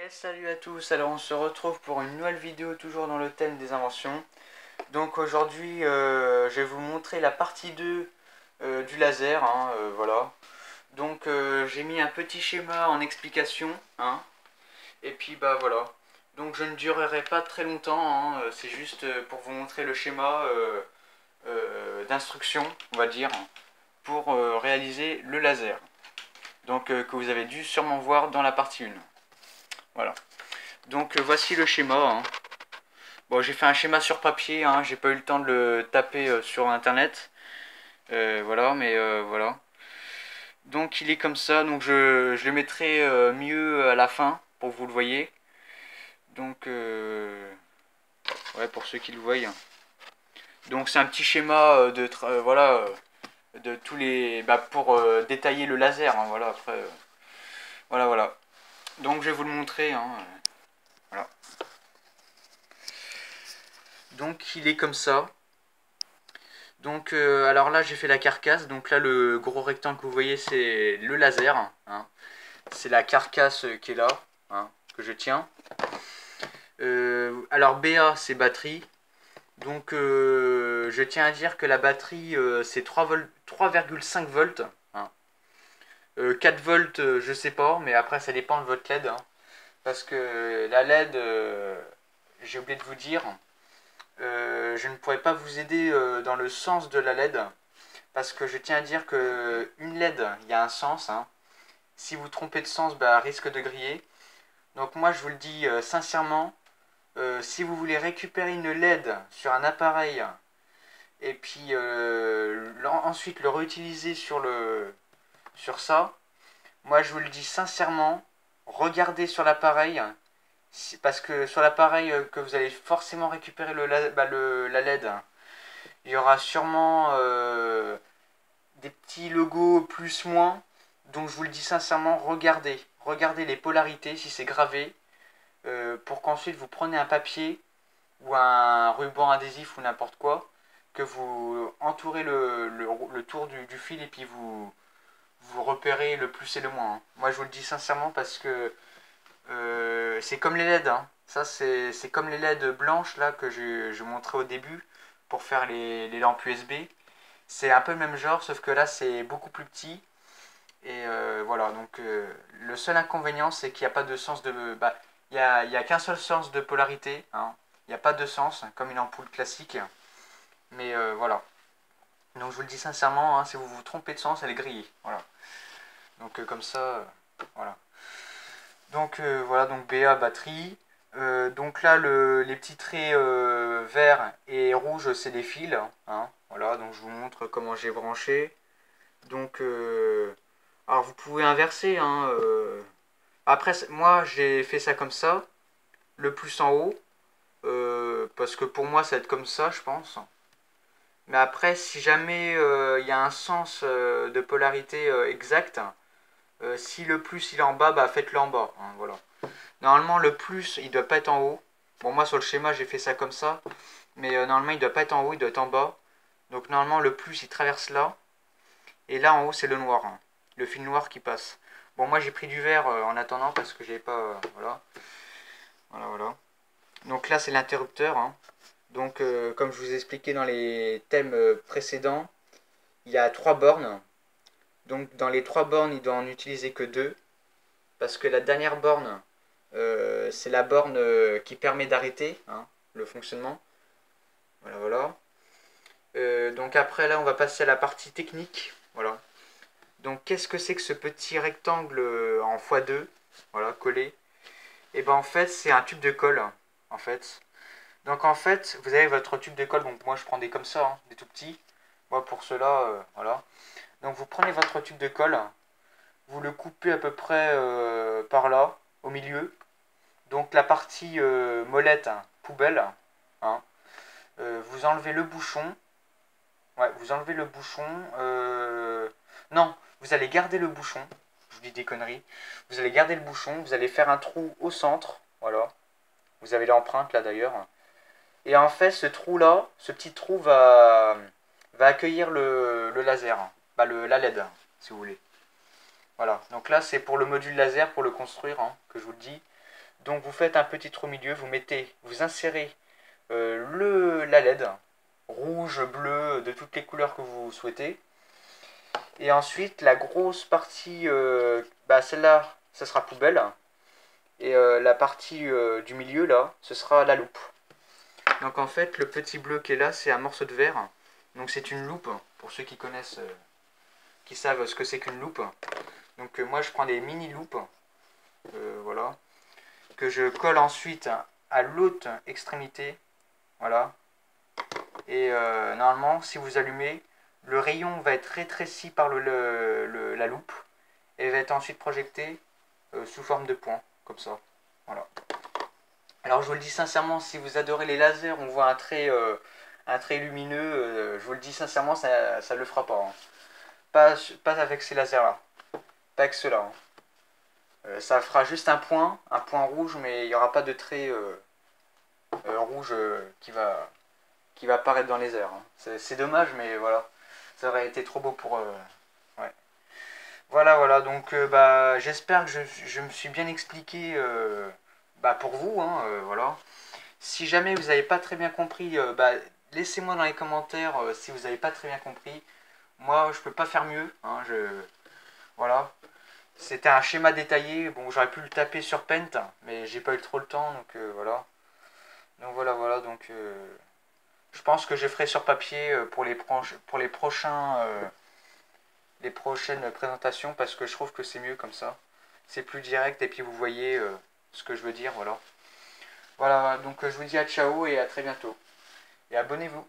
Et salut à tous, alors on se retrouve pour une nouvelle vidéo toujours dans le thème des inventions. Donc aujourd'hui je vais vous montrer la partie 2 du laser, hein, voilà. Donc j'ai mis un petit schéma en explication, hein, et puis bah voilà. Donc je ne durerai pas très longtemps, hein, c'est juste pour vous montrer le schéma d'instruction, on va dire, pour réaliser le laser. Donc que vous avez dû sûrement voir dans la partie 1. Voilà. Donc voici le schéma, hein. Bon, j'ai fait un schéma sur papier, hein, j'ai pas eu le temps de le taper sur internet. Voilà, mais voilà. Donc il est comme ça, donc je le mettrai mieux à la fin pour que vous le voyez. Donc ouais, pour ceux qui le voient. Donc c'est un petit schéma voilà, de tous les, bah, pour détailler le laser, hein, voilà. Après voilà. Donc je vais vous le montrer, hein, voilà. Donc il est comme ça. Donc alors là j'ai fait la carcasse, donc là le gros rectangle que vous voyez c'est le laser, hein. C'est la carcasse qui est là, hein, que je tiens. Alors BA c'est batterie, donc je tiens à dire que la batterie c'est 3,5 volts, hein. 4 volts je sais pas, mais après ça dépend de votre LED, hein, parce que la LED, j'ai oublié de vous dire, je ne pourrais pas vous aider dans le sens de la LED. Parce que je tiens à dire que une LED, il y a un sens, hein. Si vous trompez de sens, bah, risque de griller. Donc moi, je vous le dis sincèrement, si vous voulez récupérer une LED sur un appareil et puis ensuite le réutiliser sur ça, moi je vous le dis sincèrement, regardez sur l'appareil, parce que sur l'appareil que vous allez forcément récupérer la LED, il y aura sûrement des petits logos plus moins. Donc je vous le dis sincèrement, regardez les polarités si c'est gravé, pour qu'ensuite vous prenez un papier ou un ruban adhésif ou n'importe quoi, que vous entourez le tour du fil et puis vous repérez le plus et le moins, hein. Moi je vous le dis sincèrement parce que c'est comme les LED, hein. Ça c'est comme les LED blanches là que je montrais au début pour faire les lampes USB. C'est un peu le même genre, sauf que là c'est beaucoup plus petit. Et voilà, donc le seul inconvénient c'est qu'il n'y a pas de sens de. Bah, il n'y a qu'un seul sens de polarité, hein. Il n'y a pas de sens, comme une ampoule classique. Mais voilà. Donc je vous le dis sincèrement, hein, si vous vous trompez de sens, elle est grillée. Voilà. Donc comme ça, voilà. Donc voilà, donc BA batterie. Donc là, les petits traits verts et rouges, c'est des fils, hein. Voilà, donc je vous montre comment j'ai branché. Donc, alors vous pouvez inverser, hein. Après, moi j'ai fait ça comme ça, le plus en haut, parce que pour moi ça va être comme ça, je pense. Mais après, si jamais il y a un sens de polarité exact, si le plus il est en bas, bah faites-le en bas, hein, voilà. Normalement, le plus il doit pas être en haut. Bon, moi sur le schéma j'ai fait ça comme ça, mais normalement il doit pas être en haut, il doit être en bas. Donc normalement le plus il traverse là, et là en haut c'est le noir, hein, le fil noir qui passe. Bon, moi j'ai pris du vert en attendant parce que j'avais pas. Voilà. Voilà. Donc là c'est l'interrupteur, hein. Donc comme je vous ai expliqué dans les thèmes précédents, il y a 3 bornes. Donc dans les 3 bornes, il doit en utiliser que 2. Parce que la dernière borne, c'est la borne qui permet d'arrêter, hein, le fonctionnement. Voilà. Donc après là on va passer à la partie technique. Voilà. Donc qu'est-ce que c'est que ce petit rectangle en x2, voilà, collé? Et ben en fait c'est un tube de colle, en fait. Donc en fait vous avez votre tube de colle, donc moi je prends des comme ça, hein, des tout petits. Moi pour cela, voilà. Donc vous prenez votre tube de colle, vous le coupez à peu près par là, au milieu. Donc la partie molette, hein, poubelle, hein. Vous enlevez le bouchon. Ouais, vous enlevez le bouchon. Non, vous allez garder le bouchon. Je vous dis des conneries. Vous allez garder le bouchon. Vous allez faire un trou au centre. Voilà. Vous avez l'empreinte là d'ailleurs. Et en fait, ce trou là, ce petit trou va accueillir le laser. Bah, la LED, si vous voulez. Voilà. Donc là, c'est pour le module laser, pour le construire, hein, que je vous le dis. Donc vous faites un petit trou au milieu, vous insérez la LED, rouge, bleu, de toutes les couleurs que vous souhaitez. Et ensuite, la grosse partie, celle-là, ça sera poubelle. Et la partie du milieu, là, ce sera la loupe. Donc en fait, le petit bleu qui est là, c'est un morceau de verre. Donc c'est une loupe, pour ceux qui connaissent, qui savent ce que c'est qu'une loupe. Donc moi, je prends des mini loupes, voilà, que je colle ensuite à l'autre extrémité, voilà. Et normalement, si vous allumez, le rayon va être rétréci par la loupe et va être ensuite projeté sous forme de point, comme ça. Voilà. Alors je vous le dis sincèrement, si vous adorez les lasers, on voit un trait lumineux, je vous le dis sincèrement, ça ne le fera pas. Hein. Pas avec ces lasers-là. Pas avec ceux-là. Hein. Ça fera juste un point rouge, mais il n'y aura pas de trait rouge qui va apparaître dans les airs. Hein. C'est dommage, mais voilà. Ça aurait été trop beau pour... ouais. Voilà, donc j'espère que je me suis bien expliqué pour vous, hein, voilà. Si jamais vous n'avez pas très bien compris, laissez-moi dans les commentaires si vous n'avez pas très bien compris. Moi, je peux pas faire mieux, hein, voilà. C'était un schéma détaillé, bon j'aurais pu le taper sur Paint, mais j'ai pas eu trop le temps, donc voilà. Donc voilà, donc je pense que je ferai sur papier pour les prochaines présentations, parce que je trouve que c'est mieux comme ça. C'est plus direct et puis vous voyez ce que je veux dire, voilà. Voilà, donc je vous dis à ciao et à très bientôt. Et abonnez-vous.